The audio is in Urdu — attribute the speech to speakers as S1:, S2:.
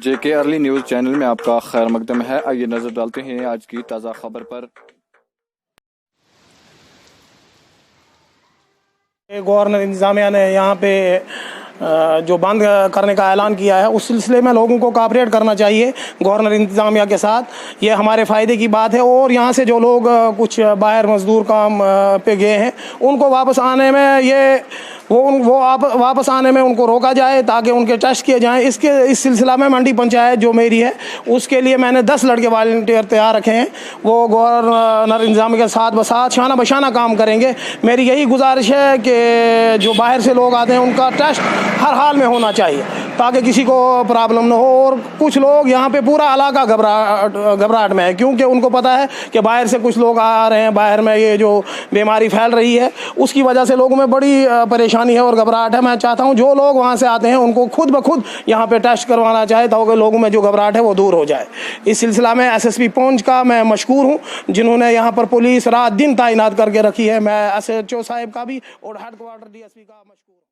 S1: جے کے ارلی نیوز چینل میں آپ کا خیر مقدم ہے۔ آئیے نظر ڈالتے ہیں آج کی تازہ خبر پر۔
S2: گورنر انتظامیہ نے یہاں پہ جو بند کرنے کا اعلان کیا ہے، اس سلسلے میں لوگوں کو کوآپریٹ کرنا چاہیے گورنر انتظامیہ کے ساتھ۔ یہ ہمارے فائدے کی بات ہے، اور یہاں سے جو لوگ کچھ باہر مزدور کام پہ گئے ہیں ان کو واپس آنے میں واپس آنے میں ان کو روکا جائے تاکہ ان کے ٹیسٹ کیے جائیں۔ اس سلسلہ میں منڈی پنچایت جو میری ہے اس کے لیے میں نے 10 لڑکے والنٹیئر تیار رکھے ہیں، وہ گورنر انتظامیہ کے ساتھ بساتھ شانہ بشانہ کام کریں گے۔ میری یہی گزارش ہے کہ جو باہر سے لوگ آتے ہیں ان کا ٹیسٹ ہر حال میں ہونا چاہیے تاکہ کسی کو پرابلم نہ ہو۔ اور کچھ لوگ یہاں پہ پورا علاقہ گھبراہٹ میں ہے، کیونکہ ان کو پتہ ہے کہ باہر سے کچھ لوگ آ رہے ہیں، باہر میں یہ جو بیماری پھیل رہی ہے اس کی وجہ سے لوگوں میں بڑی پریشانی ہے اور گھبراہٹ ہے۔ میں چاہتا ہوں جو لوگ وہاں سے آتے ہیں ان کو خود بخود یہاں پہ ٹیسٹ کروانا چاہے تاکہ لوگوں میں جو گھبراہٹ ہے وہ دور ہو جائے۔ اس سلسلہ میں ایس ایس پی پونچھ کا میں مشکور ہوں، جنہوں نے یہاں پر پولیس رات دن تعینات کر کے رکھی ہے۔ میں ایس ایچ او صاحب کا بھی اور headquarter D S P کا مشکور ہوں۔